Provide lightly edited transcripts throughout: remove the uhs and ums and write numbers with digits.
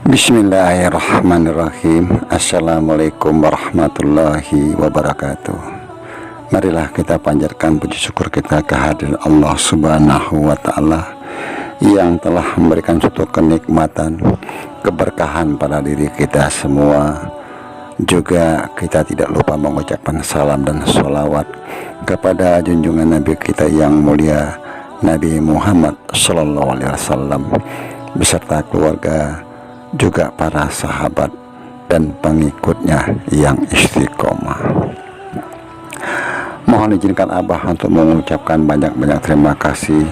Bismillahirrahmanirrahim. Assalamualaikum warahmatullahi wabarakatuh. Marilah kita panjatkan puji syukur kita kehadiran Allah Subhanahu wa Ta'ala yang telah memberikan suatu kenikmatan, keberkahan pada diri kita semua. Juga kita tidak lupa mengucapkan salam dan sholawat kepada junjungan Nabi kita yang mulia, Nabi Muhammad SAW, beserta keluarga, juga para sahabat dan pengikutnya yang istiqomah. Mohon izinkan Abah untuk mengucapkan banyak-banyak terima kasih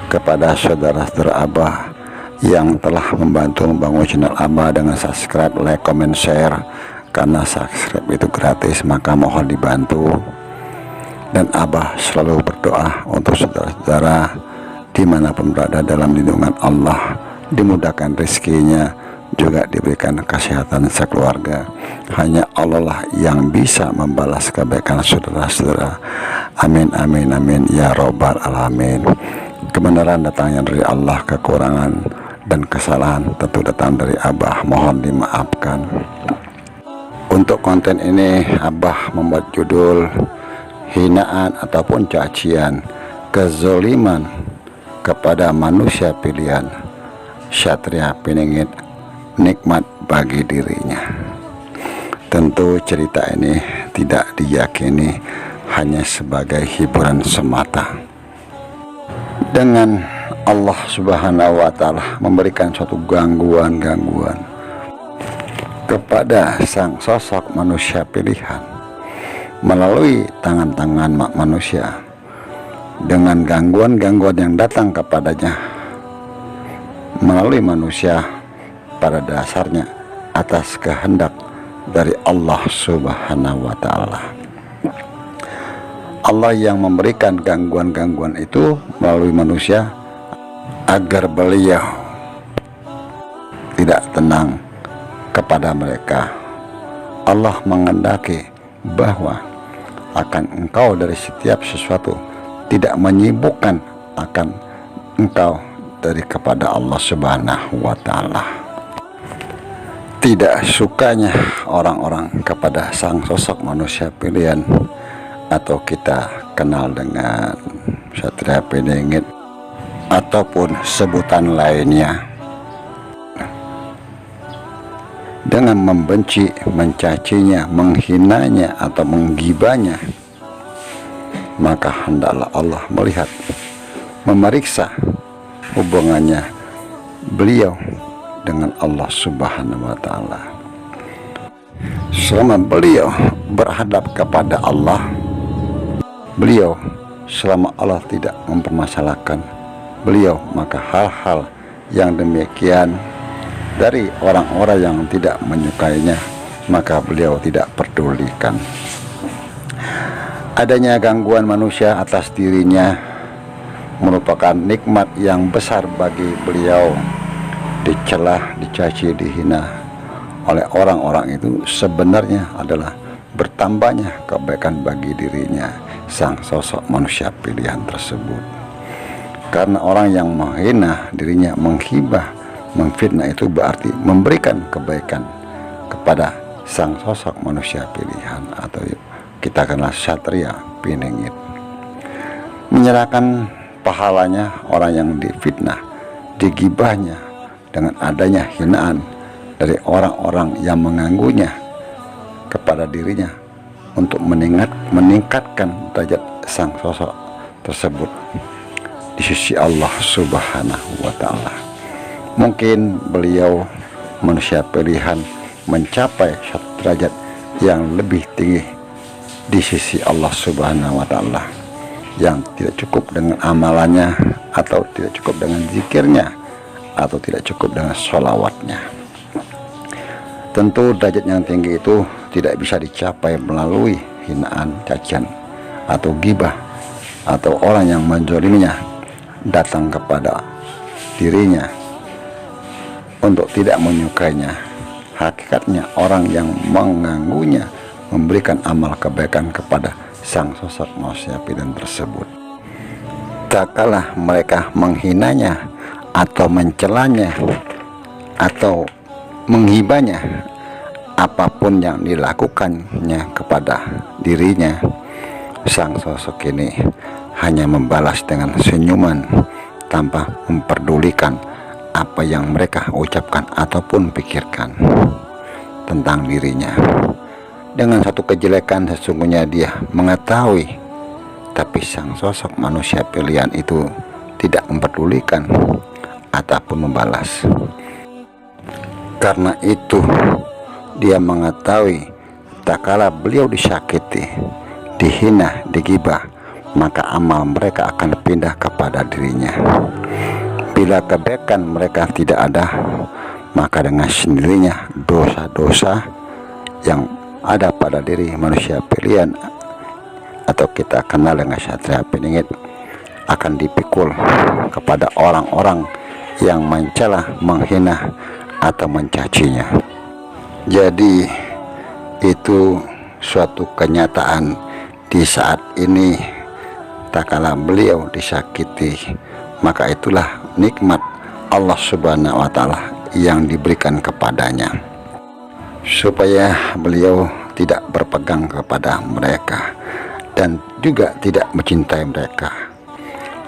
kepada saudara-saudara Abah yang telah membantu membangun channel Abah dengan subscribe, like, comment, share. Karena subscribe itu gratis, maka mohon dibantu. Dan Abah selalu berdoa untuk saudara-saudara dimanapun berada dalam lindungan Allah, dimudahkan rezekinya, juga diberikan kesehatan sekeluarga. Hanya Allah lah yang bisa membalas kebaikan saudara-saudara. Amin amin amin ya robbal alamin. Kebenaran datangnya dari Allah, kekurangan dan kesalahan tentu datang dari Abah, mohon dimaafkan. Untuk konten ini Abah membuat judul hinaan ataupun cacian, kezoliman kepada manusia pilihan, Satria Piningit, nikmat bagi dirinya. Tentu cerita ini tidak diyakini hanya sebagai hiburan semata. Dengan Allah Subhanahu wa Ta'ala memberikan suatu gangguan-gangguan kepada sang sosok manusia pilihan melalui tangan-tangan manusia, dengan gangguan-gangguan yang datang kepadanya melalui manusia pada dasarnya atas kehendak dari Allah Subhanahu wa Ta'ala. Allah yang memberikan gangguan-gangguan itu melalui manusia agar beliau tidak tenang kepada mereka. Allah menghendaki bahwa akan engkau dari setiap sesuatu tidak menyibukkan akan engkau dari kepada Allah Subhanahu wa Ta'ala. Tidak sukanya orang-orang kepada sang sosok manusia pilihan atau kita kenal dengan Satria Piningit ataupun sebutan lainnya, dengan membenci, mencacinya, menghinanya atau menggibahnya, maka hendaklah Allah melihat, memeriksa hubungannya beliau dengan Allah Subhanahu wa Ta'ala. Selama beliau berhadap kepada Allah, beliau selama Allah tidak mempermasalahkan beliau, maka hal-hal yang demikian dari orang-orang yang tidak menyukainya, maka beliau tidak pedulikan. Adanya gangguan manusia atas dirinya merupakan nikmat yang besar bagi beliau. Dicelah, dicaci, dihina oleh orang-orang itu sebenarnya adalah bertambahnya kebaikan bagi dirinya, sang sosok manusia pilihan tersebut. Karena orang yang menghina dirinya, menghibah, memfitnah, itu berarti memberikan kebaikan kepada sang sosok manusia pilihan, atau kita kenal Satria Piningit. Menyerahkan pahalanya orang yang difitnah, digibahnya, dengan adanya hinaan dari orang-orang yang mengganggunya kepada dirinya untuk meningkatkan derajat sang sosok tersebut di sisi Allah Subhanahu wa Ta'ala. Mungkin beliau manusia pilihan mencapai satu derajat yang lebih tinggi di sisi Allah Subhanahu wa Ta'ala, yang tidak cukup dengan amalannya, atau tidak cukup dengan zikirnya, atau tidak cukup dengan sholawatnya. Tentu derajat yang tinggi itu tidak bisa dicapai melalui hinaan, cacian, atau gibah, atau orang yang menzaliminya datang kepada dirinya untuk tidak menyukainya, hakikatnya orang yang mengganggunya memberikan amal kebaikan kepada sang sosok manusia pilihan tersebut. Tak kalah mereka menghinanya atau mencelanya atau menghibahnya, apapun yang dilakukannya kepada dirinya, sang sosok ini hanya membalas dengan senyuman tanpa memperdulikan apa yang mereka ucapkan ataupun pikirkan tentang dirinya. Dengan satu kejelekan sesungguhnya dia mengetahui, tapi sang sosok manusia pilihan itu tidak memperdulikan ataupun membalas. Karena itu dia mengetahui tak kala beliau disakiti, dihina, digibah, maka amal mereka akan pindah kepada dirinya. Bila kebaikan mereka tidak ada, maka dengan sendirinya dosa-dosa yang ada pada diri manusia pilihan atau kita kenal dengan Satria Piningit akan dipikul kepada orang-orang yang mencela, menghina atau mencacinya. Jadi itu suatu kenyataan di saat ini. Tak kala beliau disakiti, maka itulah nikmat Allah Subhanahu wa Ta'ala yang diberikan kepadanya, supaya beliau tidak berpegang kepada mereka dan juga tidak mencintai mereka.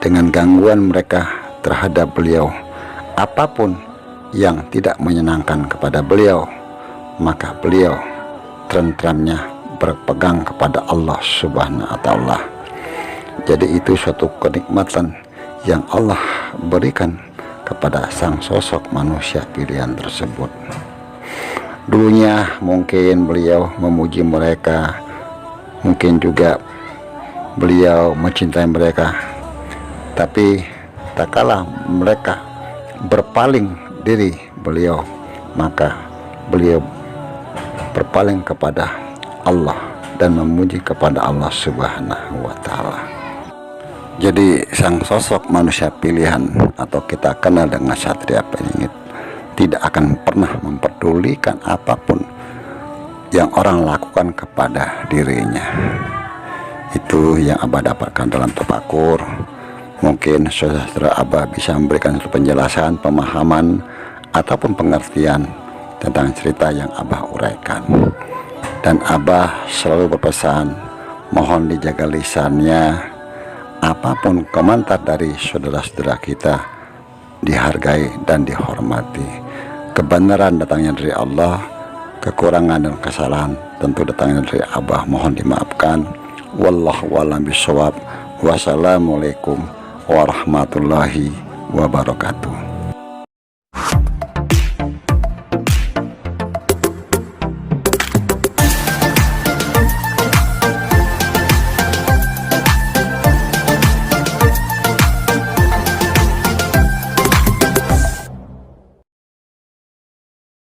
Dengan gangguan mereka terhadap beliau, apapun yang tidak menyenangkan kepada beliau, maka beliau tentramnya berpegang kepada Allah Subhanahu wa Ta'ala. Jadi itu suatu kenikmatan yang Allah berikan kepada sang sosok manusia pilihan tersebut. Dulunya mungkin beliau memuji mereka, mungkin juga beliau mencintai mereka, tapi tak kala mereka berpaling diri beliau, maka beliau berpaling kepada Allah dan memuji kepada Allah Subhanahu wa Ta'ala. Jadi sang sosok manusia pilihan atau kita kenal dengan Satria Piningit tidak akan pernah memperdulikan apapun yang orang lakukan kepada dirinya. Itu yang Abah dapatkan dalam tafakur. Mungkin saudara Abah bisa memberikan penjelasan, pemahaman ataupun pengertian tentang cerita yang Abah uraikan. Dan Abah selalu berpesan, mohon dijaga lisannya. Apapun komentar dari saudara-saudara kita dihargai dan dihormati. Kebenaran datangnya dari Allah, kekurangan dan kesalahan tentu datangnya dari Abah, mohon dimaafkan. Wallahu a'lam bishawab. Wassalamualaikum warahmatullahi wabarakatuh.